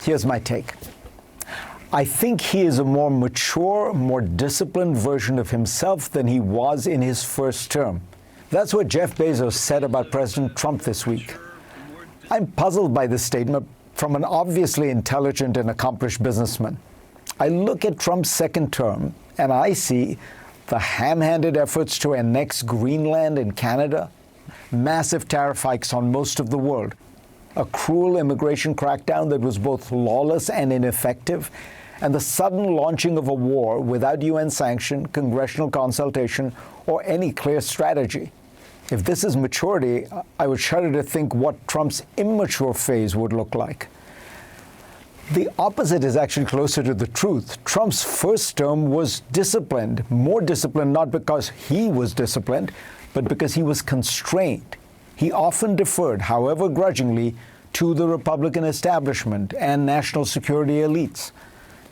Here's my take. I think he is a more mature, more disciplined version of himself than he was in his first term. That's what Jeff Bezos said about President Trump this week. I'm puzzled by this statement from an obviously intelligent and accomplished businessman. I look at Trump's second term and I see the ham-handed efforts to annex Greenland and Canada, massive tariff hikes on most of the world, a cruel immigration crackdown that was both lawless and ineffective, and the sudden launching of a war without UN sanction, congressional consultation, or any clear strategy. If this is maturity, I would shudder to think what Trump's immature phase would look like. The opposite is actually closer to the truth. Trump's first term was disciplined, more disciplined not because he was disciplined, but because he was constrained. He often deferred, however grudgingly, to the Republican establishment and national security elites.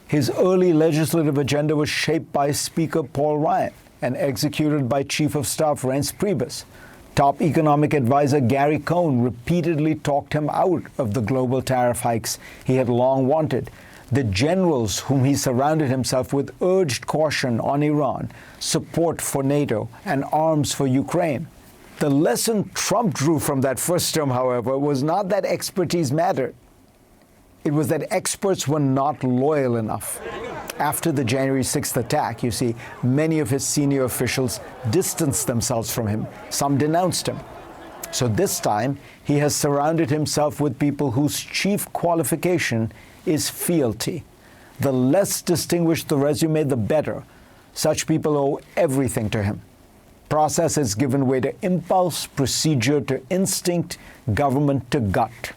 His early legislative agenda was shaped by Speaker Paul Ryan and executed by Chief of Staff Reince Priebus. Top economic advisor Gary Cohn repeatedly talked him out of the global tariff hikes he had long wanted. The generals whom he surrounded himself with urged caution on Iran, support for NATO, and arms for Ukraine. The lesson Trump drew from that first term, however, was not that expertise mattered. It was that experts were not loyal enough. After the January 6th attack, you see, many of his senior officials distanced themselves from him. Some denounced him. So this time, he has surrounded himself with people whose chief qualification is fealty. The less distinguished the resume, the better. Such people owe everything to him. Process has given way to impulse, procedure to instinct, government to gut.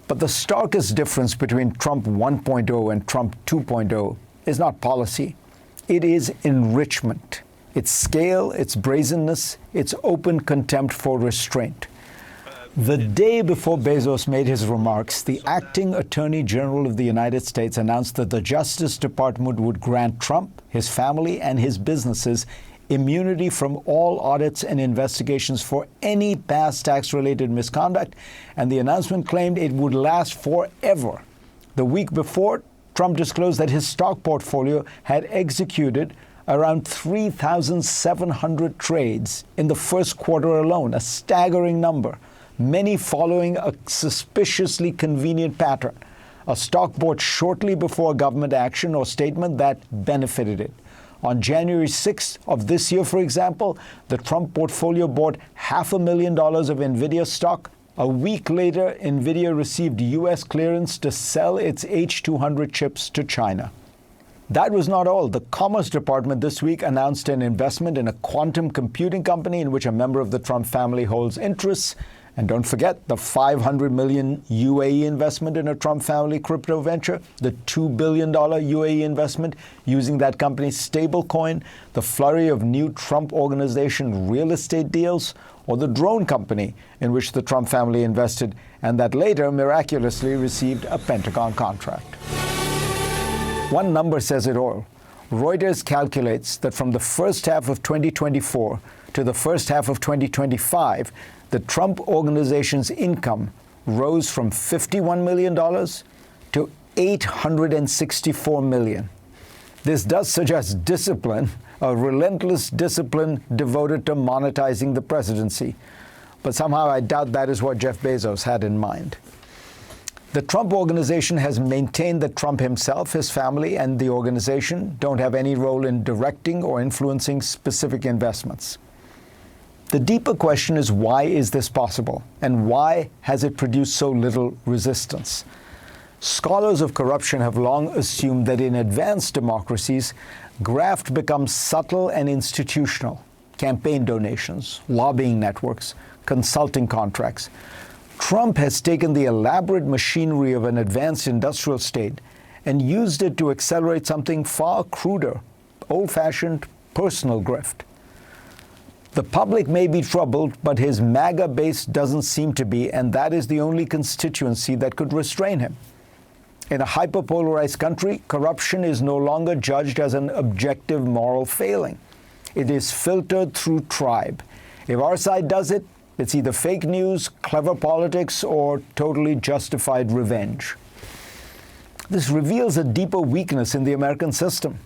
But the starkest difference between Trump 1.0 and Trump 2.0 is not policy. It is enrichment. Its scale, its brazenness, its open contempt for restraint. The day before Bezos made his remarks, the acting Attorney General of the United States announced that the Justice Department would grant Trump, his family, and his businesses immunity from all audits and investigations for any past tax-related misconduct, and the announcement claimed it would last forever. The week before, Trump disclosed that his stock portfolio had executed around 3,700 trades in the first quarter alone, a staggering number, many following a suspiciously convenient pattern. A stock bought shortly before government action or statement that benefited it. On January 6th of this year, for example, the Trump portfolio bought $500,000 of NVIDIA stock. A week later, NVIDIA received U.S. clearance to sell its H200 chips to China. That was not all. The Commerce Department this week announced an investment in a quantum computing company in which a member of the Trump family holds interests. And don't forget the $500 million UAE investment in a Trump family crypto venture, the $2 billion UAE investment using that company's stablecoin, the flurry of new Trump Organization real estate deals, or the drone company in which the Trump family invested and that later miraculously received a Pentagon contract. One number says it all. Reuters calculates that from the first half of 2024 to the first half of 2025, the Trump Organization's income rose from $51 million to $864 million. This does suggest discipline, a relentless discipline devoted to monetizing the presidency. But somehow I doubt that is what Jeff Bezos had in mind. The Trump Organization has maintained that Trump himself, his family, and the organization don't have any role in directing or influencing specific investments. The deeper question is, why is this possible? And why has it produced so little resistance? Scholars of corruption have long assumed that in advanced democracies, graft becomes subtle and institutional. Campaign donations, lobbying networks, consulting contracts. Trump has taken the elaborate machinery of an advanced industrial state and used it to accelerate something far cruder, old-fashioned personal grift. The public may be troubled, but his MAGA base doesn't seem to be, and that is the only constituency that could restrain him. In a hyperpolarized country, corruption is no longer judged as an objective moral failing. It is filtered through tribe. If our side does it, it's either fake news, clever politics, or totally justified revenge. This reveals a deeper weakness in the American system.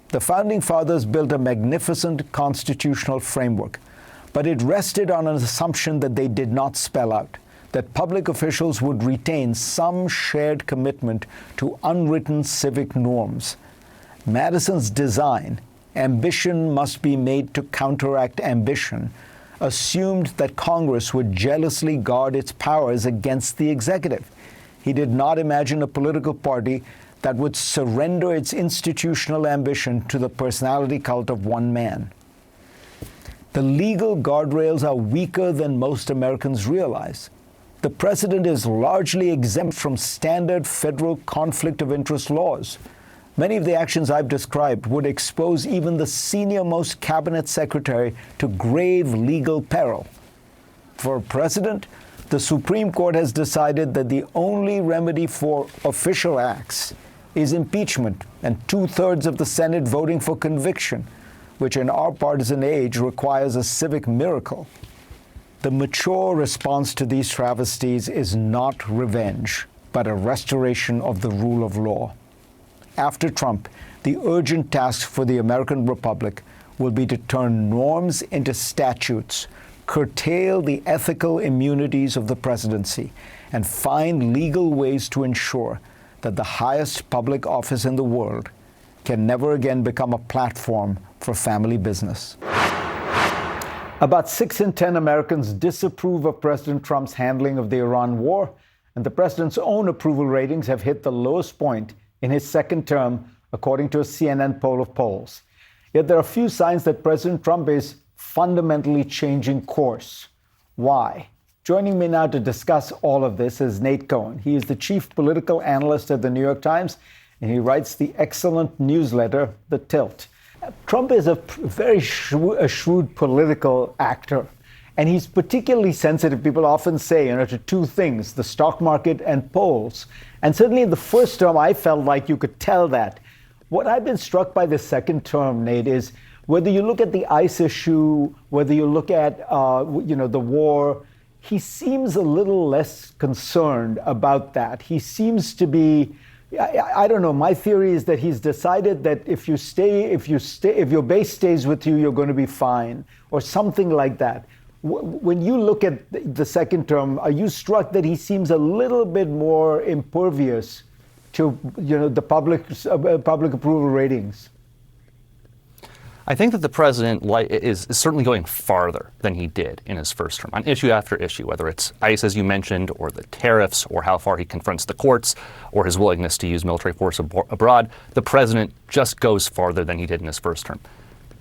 The Founding Fathers built a magnificent constitutional framework, but it rested on an assumption that they did not spell out, that public officials would retain some shared commitment to unwritten civic norms. Madison's design, ambition must be made to counteract ambition, assumed that Congress would jealously guard its powers against the executive. He did not imagine a political party that would surrender its institutional ambition to the personality cult of one man. The legal guardrails are weaker than most Americans realize. The president is largely exempt from standard federal conflict of interest laws. Many of the actions I've described would expose even the senior-most cabinet secretary to grave legal peril. For a president, the Supreme Court has decided that the only remedy for official acts is impeachment and 2/3 of the Senate voting for conviction, which in our partisan age requires a civic miracle. The mature response to these travesties is not revenge, but a restoration of the rule of law. After Trump, the urgent task for the American Republic will be to turn norms into statutes, curtail the ethical immunities of the presidency, and find legal ways to ensure that the highest public office in the world can never again become a platform for family business. About 6 in 10 Americans disapprove of President Trump's handling of the Iran war, and the president's own approval ratings have hit the lowest point in his second term, according to a CNN poll of polls. Yet there are few signs that President Trump is fundamentally changing course. Why? Joining me now to discuss all of this is Nate Cohn. He is the chief political analyst at the New York Times, and he writes the excellent newsletter, The Tilt. Trump is a very shrewd political actor, and he's particularly sensitive, people often say, to two things, the stock market and polls. And certainly in the first term, I felt like you could tell that. What I've been struck by the second term, Nate, is whether you look at the ICE issue, whether you look at, the war, he seems a little less concerned about that. He seems to be, I don't know, my theory is that he's decided that if your base stays with you, you're going to be fine, or something like that. When you look at the second term, are you struck that he seems a little bit more impervious to, the public approval ratings? I think that the president is certainly going farther than he did in his first term on issue after issue, whether it's ICE, as you mentioned, or the tariffs, or how far he confronts the courts, or his willingness to use military force abroad. The president just goes farther than he did in his first term.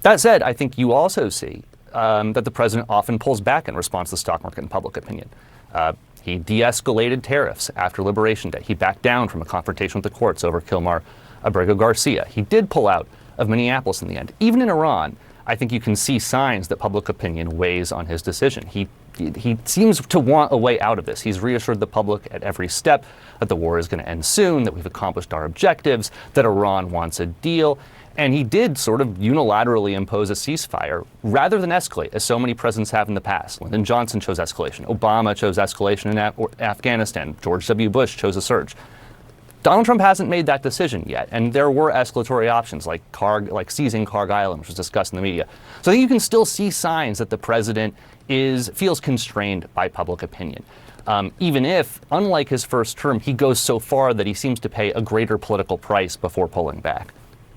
That said, I think you also see that the president often pulls back in response to the stock market and public opinion. He de-escalated tariffs after Liberation Day. He backed down from a confrontation with the courts over Kilmar Abrego Garcia. He did pull out of Minneapolis in the end. Even in Iran, I think you can see signs that public opinion weighs on his decision. He seems to want a way out of this. He's reassured the public at every step that the war is going to end soon, that we've accomplished our objectives, that Iran wants a deal. And he did sort of unilaterally impose a ceasefire rather than escalate, as so many presidents have in the past. Lyndon Johnson chose escalation. Obama chose escalation in Afghanistan. George W. Bush chose a surge. Donald Trump hasn't made that decision yet, and there were escalatory options like seizing Carg Island, which was discussed in the media. So I think you can still see signs that the president feels constrained by public opinion, even if, unlike his first term, he goes so far that he seems to pay a greater political price before pulling back.